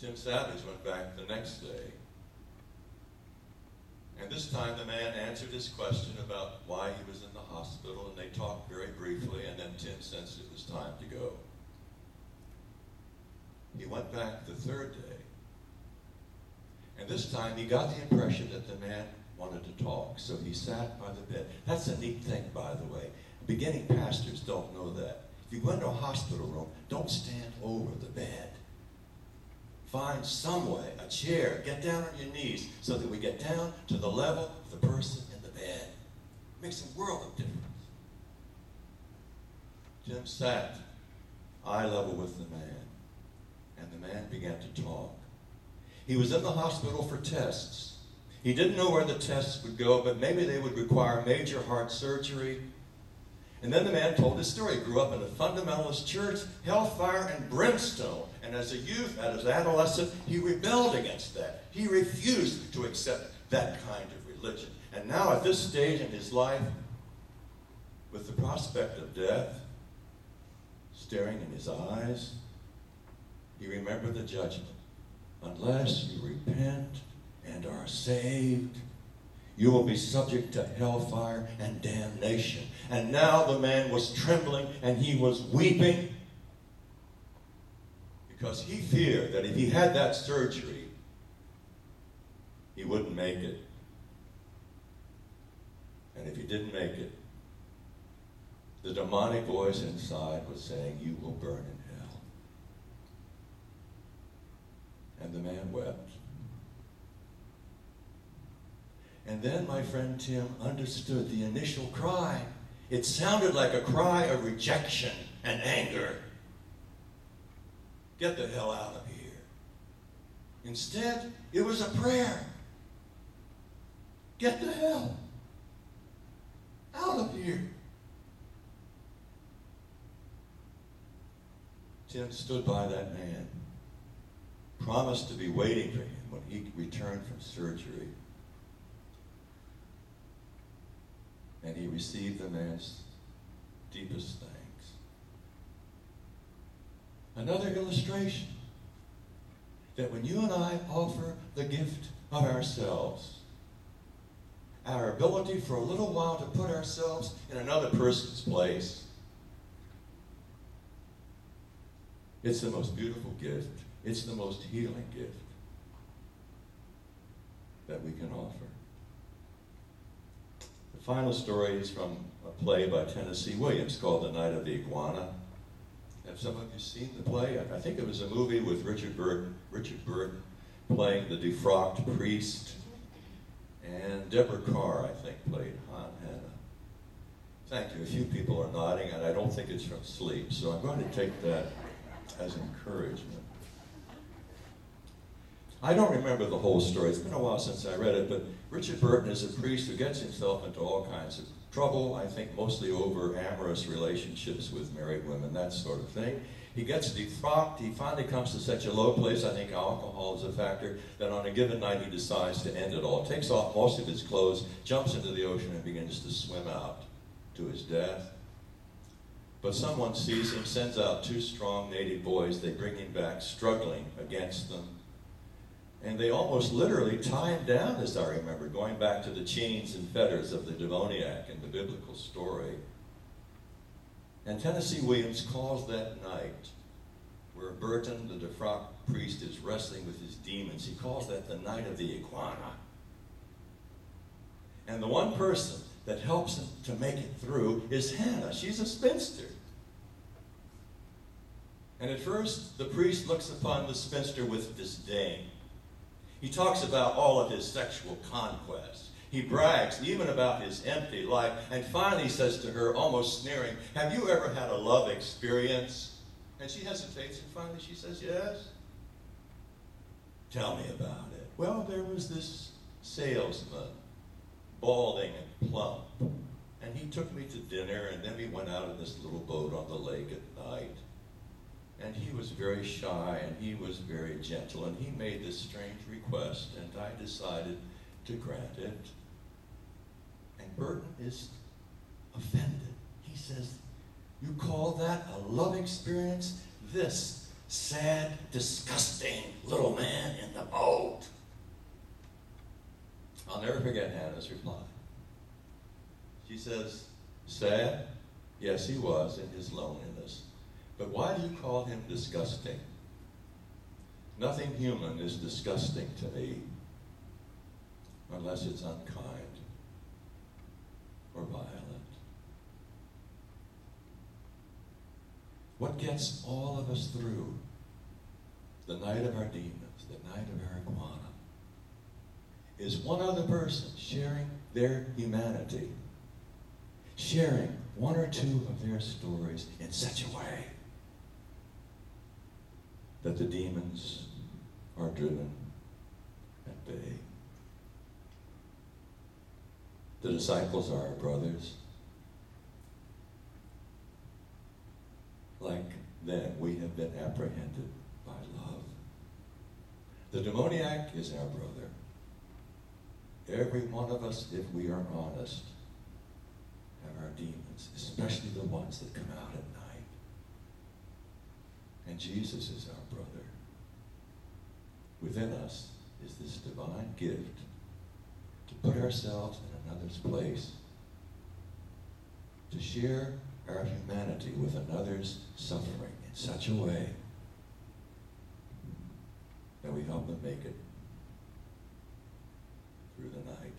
Tim Savage went back the next day. And this time the man answered his question about why he was in the hospital, and they talked very briefly, and then Tim sensed it was time to go. He went back the third day. And this time he got the impression that the man wanted to talk, so he sat by the bed. That's a neat thing, by the way. Beginning pastors don't know that. If you go into a hospital room, don't stand over the bed. Find some way, a chair, get down on your knees so that we get down to the level of the person in the bed. It makes a world of difference. Tim sat eye level with the man, and the man began to talk. He was in the hospital for tests. He didn't know where the tests would go, but maybe they would require major heart surgery. And then the man told his story. He grew up in a fundamentalist church, hellfire and brimstone. And as a youth, as an adolescent, he rebelled against that. He refused to accept that kind of religion. And now at this stage in his life, with the prospect of death staring in his eyes, he remembered the judgment. Unless you repent and are saved, you will be subject to hellfire and damnation. And now the man was trembling and he was weeping because he feared that if he had that surgery, he wouldn't make it. And if he didn't make it, the demonic voice inside was saying, you will burn in hell. And the man wept. And then my friend Tim understood the initial cry. It sounded like a cry of rejection and anger. Get the hell out of here. Instead, it was a prayer. Get the hell out of here. Tim stood by that man, promised to be waiting for him when he returned from surgery. And he received the man's deepest thanks. Another illustration that when you and I offer the gift of ourselves, our ability for a little while to put ourselves in another person's place, it's the most beautiful gift. It's the most healing gift that we can offer. The final story is from a play by Tennessee Williams called The Night of the Iguana. Have some of you seen the play? I think it was a movie with Richard Burton playing the defrocked priest, and Deborah Carr, I think, played Aunt Hannah. Thank you. A few people are nodding, and I don't think it's from sleep, so I'm going to take that as encouragement. I don't remember the whole story. It's been a while since I read it, but Richard Burton is a priest who gets himself into all kinds of trouble, I think mostly over amorous relationships with married women, that sort of thing. He gets defrocked. He finally comes to such a low place, I think alcohol is a factor, that on a given night he decides to end it all. Takes off most of his clothes, jumps into the ocean, and begins to swim out to his death. But someone sees him, sends out two strong native boys. They bring him back, struggling against them. And they almost literally tie him down, as I remember, going back to the chains and fetters of the demoniac in the biblical story. And Tennessee Williams calls that night, where Burton, the defrocked priest, is wrestling with his demons, he calls that the night of the iguana. And the one person that helps him to make it through is Hannah. She's a spinster. And at first, the priest looks upon the spinster with disdain. He talks about all of his sexual conquests. He brags even about his empty life, and finally says to her, almost sneering, have you ever had a love experience? And she hesitates, and finally she says, yes. Tell me about it. Well, there was this salesman, balding and plump, and he took me to dinner, and then we went out in this little boat on the lake at night. And he was very shy, and he was very gentle, and he made this strange request, and I decided to grant it. And Burton is offended. He says, you call that a love experience? This sad, disgusting little man in the boat. I'll never forget Hannah's reply. She says, sad? Yes, he was in his loneliness. But why do you call him disgusting? Nothing human is disgusting to me unless it's unkind or violent. What gets all of us through the night of our demons, the night of our iguana, is one other person sharing their humanity, sharing one or two of their stories in such a way that the demons are driven at bay. The disciples are our brothers. Like them, we have been apprehended by love. The demoniac is our brother. Every one of us, if we are honest, have our demons, especially the ones that come out at night. And Jesus is our brother. Within us is this divine gift to put ourselves in another's place, to share our humanity with another's suffering in such a way that we help them make it through the night.